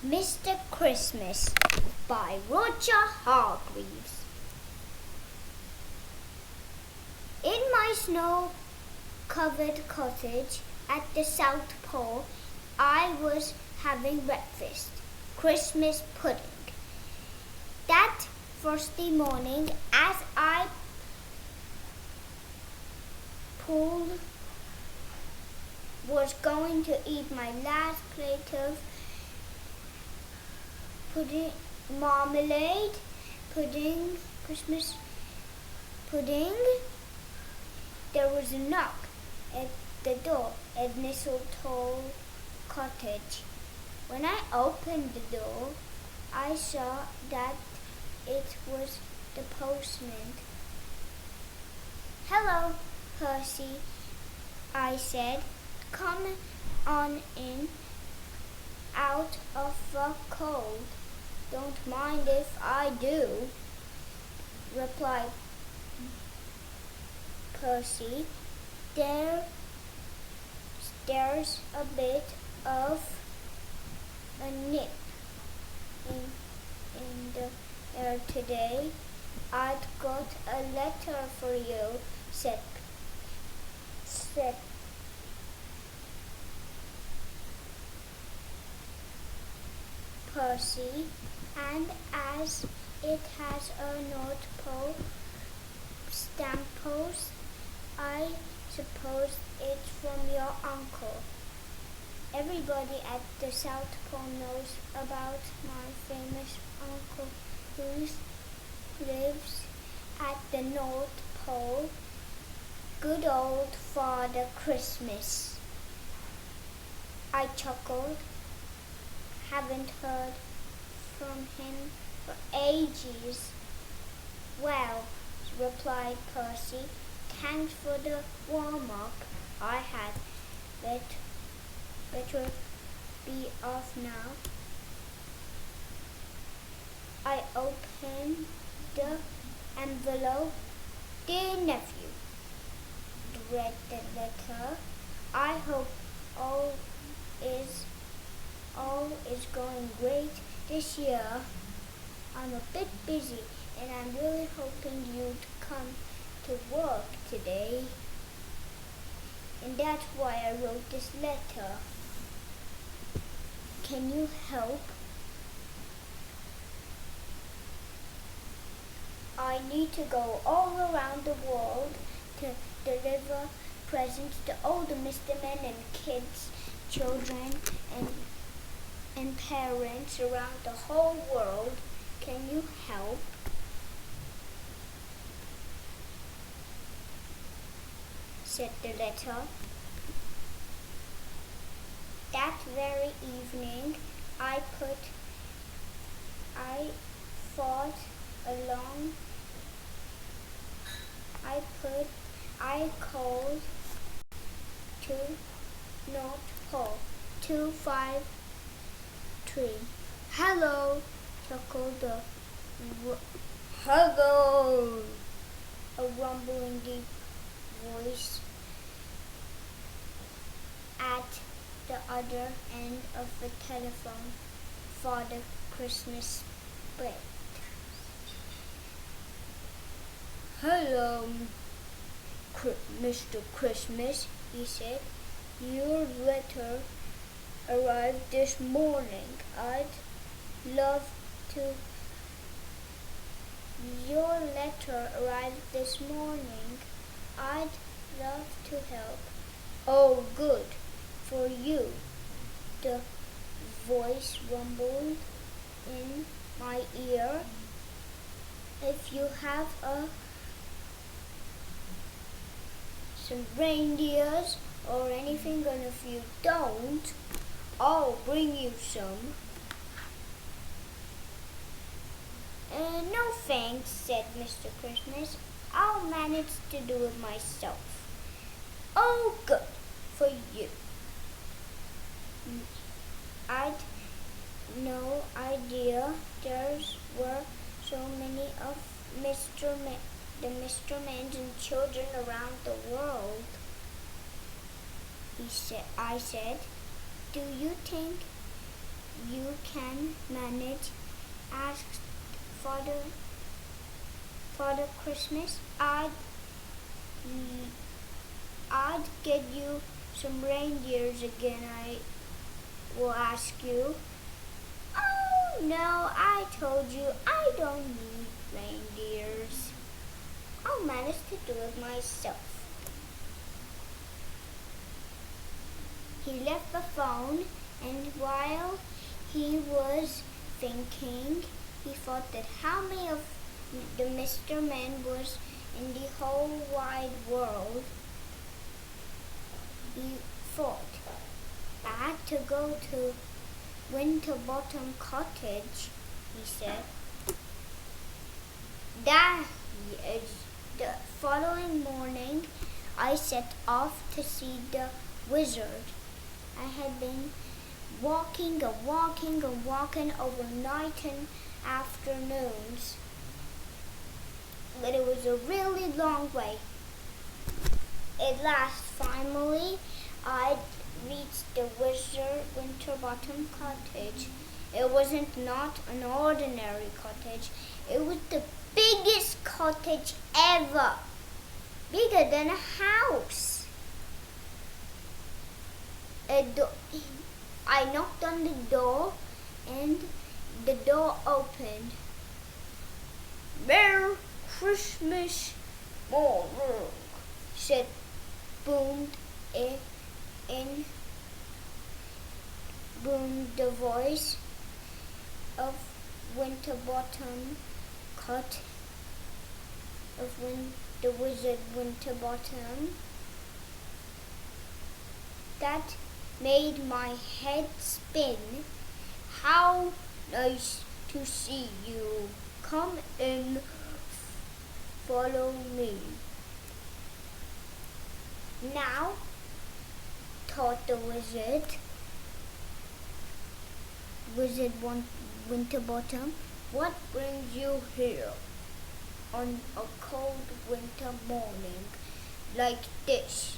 Mr. Christmas by Roger Hargreaves. In my snow-covered cottage at the South Pole, I was having breakfast, Christmas pudding. That frosty morning, as I was going to eat my last plate of Christmas pudding, there was a knock at the door at Mistletoe Cottage. When I opened the door, I saw that it was the postman. "Hello, Percy," I said. "Come on in, out of the cold." "Don't mind if I do," replied Percy. There's a bit of a nip in the air today. "I've got a letter for you," said Percy, "and as it has a North Pole stamp post, I suppose it's from your uncle." Everybody at the South Pole knows about my famous uncle who lives at the North Pole. Good old Father Christmas. I chuckled. Haven't heard from him for ages. "Well," replied Percy, "thanks for the warm-up. I had better be off now." I opened the envelope. "Dear nephew," read the letter. "I hope all is going great this year. I'm a bit busy and I'm really hoping you'd come to work today. And that's why I wrote this letter. Can you help? I need to go all around the world to deliver presents to all the Mr. Men and kids, children, and parents around the whole world. Can you help?" said the letter. That very evening, I called to North Pole 253. "Hello," chuckled the "Hello," a rumbling deep voice at the other end of the telephone. Father Christmas spoke. "Hello, Mr. Christmas," he said. "Your letter arrived this morning. Your letter arrived this morning. I'd love to help." "Oh, good for you," the voice rumbled in my ear. "If you have some reindeers or anything, and if you don't, I'll bring you some." "No thanks," said Mr. Christmas. "I'll manage to do it myself." "Oh, good for you." I'd no idea there were so many of the Mr. Men and children around the world. I said, "Do you think you can manage? Asked Father Christmas. I'd get you some reindeers again, I will ask you. Oh no, I told you I don't need reindeers. I'll manage to do it myself. He left the phone, and while he was thinking, he thought that how many of the Mr. Men was in the whole wide world. He thought, I had to go to Winterbottom Cottage, he said. The following morning, I set off to see the wizard. I had been walking overnight and afternoons, but it was a really long way. At last, finally, I reached the wizard Winterbottom Cottage. It wasn't not an ordinary cottage. It was the biggest cottage ever, bigger than a house. I knocked on the door, and the door opened. Merry Christmas morning, boomed the voice of the wizard Winterbottom. That made my head spin. How nice to see you. Come in, follow me. Now, thought the Wizard Winterbottom, what brings you here on a cold winter morning like this?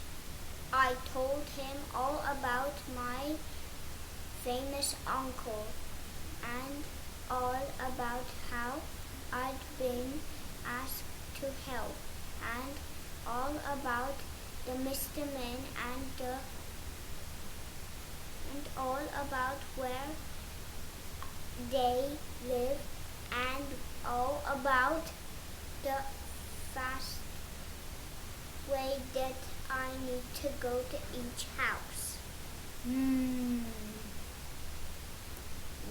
I told him all about my famous uncle and all about how I'd been asked to help and all about the Mr. Men and all about where they live and all about the fast way that I need to go to each house.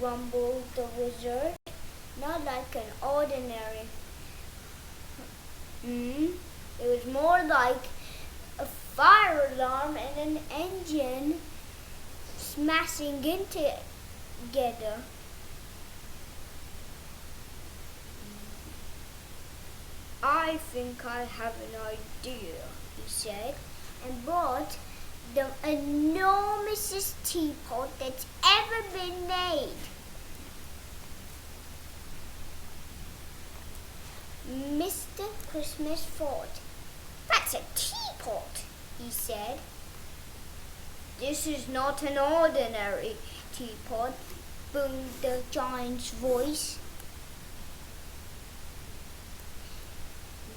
Rumbled the wizard, not like an ordinary. It was more like a fire alarm and an engine smashing into together. I think I have an idea, he said, and brought the enormousest teapot that's ever been made. Mr. Christmas thought, that's a teapot, he said. This is not an ordinary teapot, boomed the giant's voice.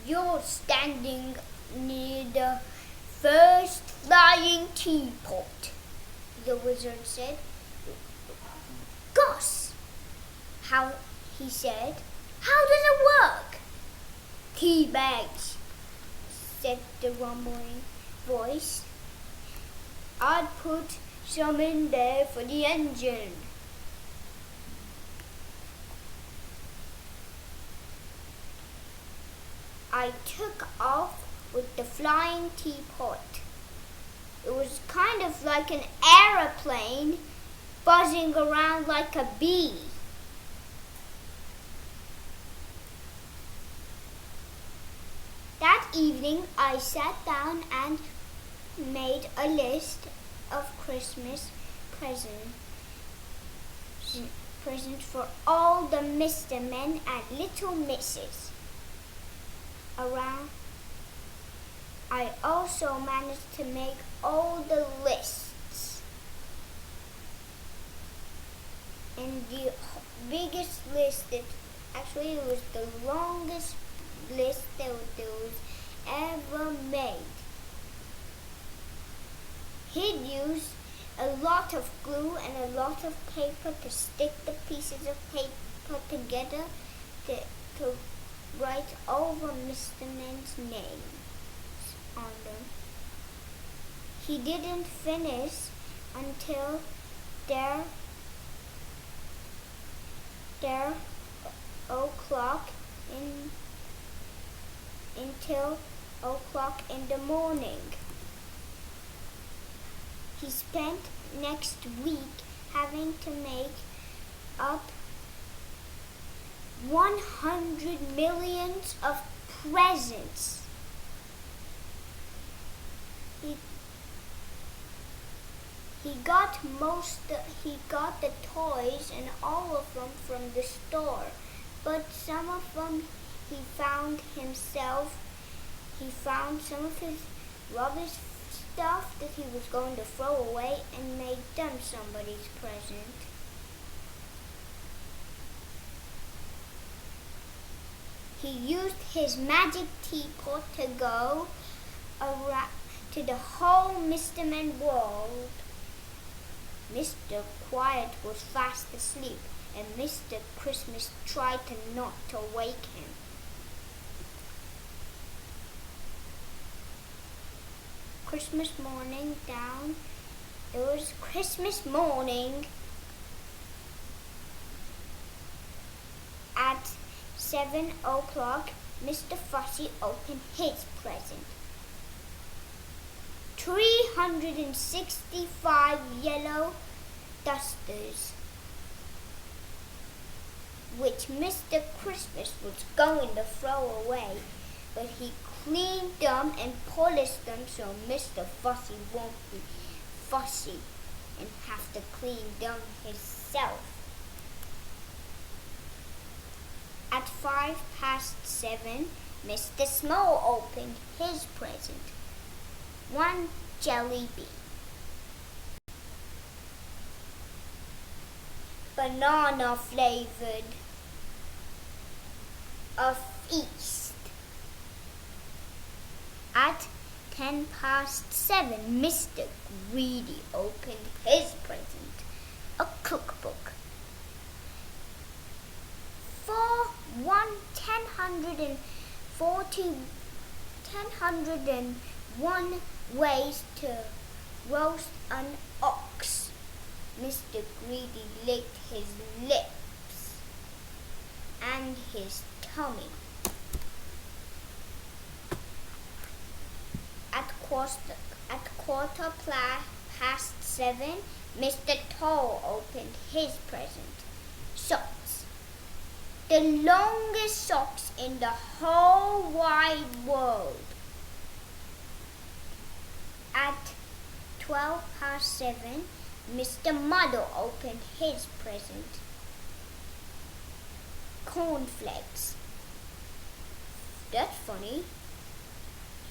You're standing near the first flying teapot, the wizard said. Gosh, he said, how does it work? Tea bags, said the rumbling voice. I'd put some in there for the engine. I took off with the flying teapot. It was kind of like an aeroplane buzzing around like a bee. That evening I sat down and made a list of Christmas presents for all the Mr. Men and little Misses around. I also managed to make all the lists. and the biggest list that actually it was the longest list that was ever made. He'd use a lot of glue and a lot of paper to stick the pieces of paper together to write over Mr. Men's names on them. He didn't finish until their o'clock in the morning. He spent next week having to make up 100 millions of presents. He got the toys and all of them from the store, but some of them he found some of his rubbish stuff that he was going to throw away and made them somebody's present. He used his magic teapot to go around to the whole Mr. Men world. Mr. Quiet was fast asleep, and Mr. Christmas tried not to wake him. Christmas morning down. It was Christmas morning at 7 o'clock. Mr. Fussy opened his present. 365 yellow dusters, which Mr. Christmas was going to throw away, but he cleaned them and polished them so Mr. Fussy won't be fussy and have to clean them himself. At 7:05, Mr. Small opened his present. 1 jelly bean. Banana flavored. A feast. At 7:10, Mr. Greedy opened his present. A cookbook. For 101 ways to roast an ox. Mr. Greedy licked his lips and his tummy. At quarter past 7, Mr. Tall opened his present. Socks. The longest socks in the whole wide world. At 7:12, Mr. Muddle opened his present. Cornflakes. That's funny,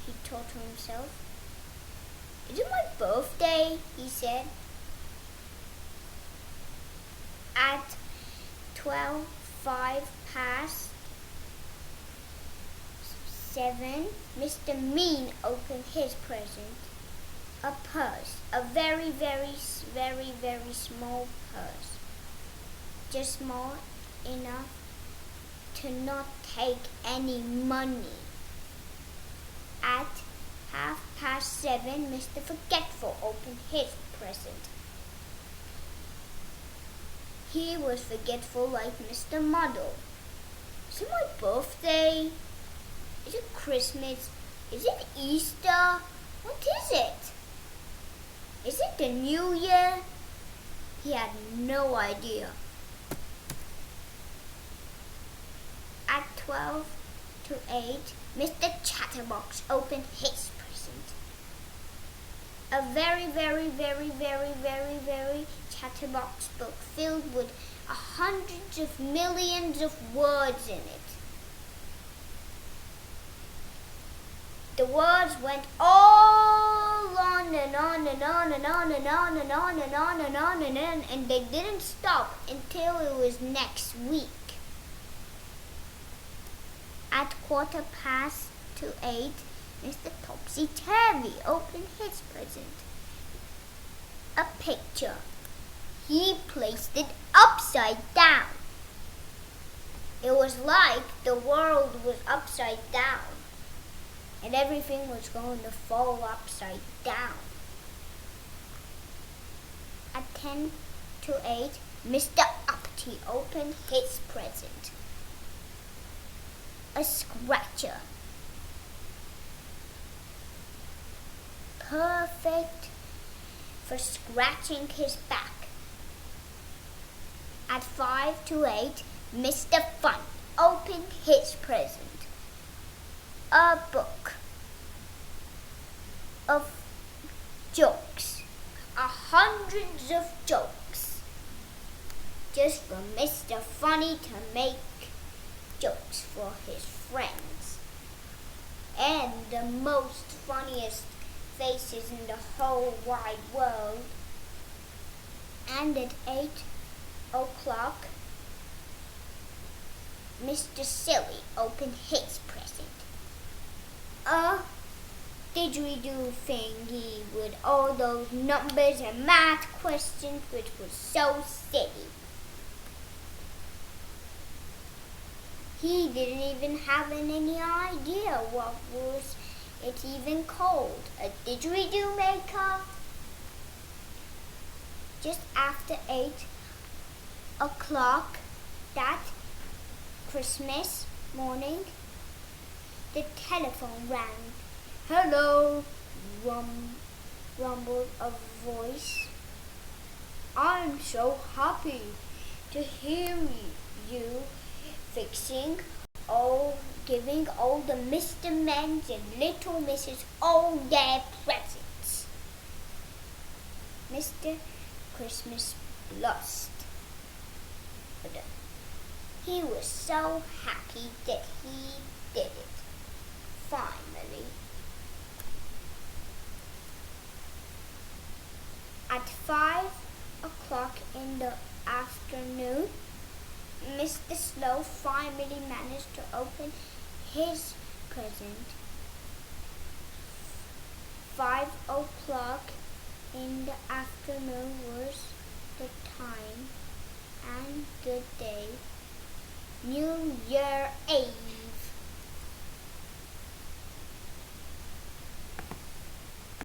he thought to himself. Is it my birthday? He said. At 7:05, Mr. Mean opened his present. A purse, a very, very, very, very small purse. Just small enough to not take any money. At 7:30, Mr. Forgetful opened his present. He was forgetful like Mr. Muddle. Is it my birthday? Is it Christmas? Is it Easter? What is it? Is it the New Year? He had no idea. At 7:12, Mr. Chatterbox opened his present. A very, very, very, very, very, very chatterbox book filled with hundreds of millions of words in it. the words went all on and on and on and on and on and on and on and on and on, and they didn't stop until it was next week. At 8:15, Mr. Topsy-Turvy opened his present. A picture. He placed it upside down. It was like the world was upside down, and everything was going to fall upside down. At 8:10, Mr. Uppity opened his present. A scratcher. Perfect for scratching his back. At 8:05, Mr. Fun opened his present. A book of jokes. Hundreds of jokes. Just for Mr. Funny to make jokes for his friends. And the most funniest faces in the whole wide world. And at 8:00, Mr. Silly opened his present. A didgeridoo thingy with all those numbers and math questions, which was so silly. He didn't even have any idea what was it even called. A didgeridoo maker? Just after 8:00 that Christmas morning, the telephone rang. "Hello," rumbled a voice. "I'm so happy to hear you giving all the Mr. Men's and Little Misses all their presents." Mr. Christmas blushed. He was so happy that he did it. Finally. At 5:00 in the afternoon, Mr. Slow finally managed to open his present. 5:00 in the afternoon was the time and the day. New Year Eve.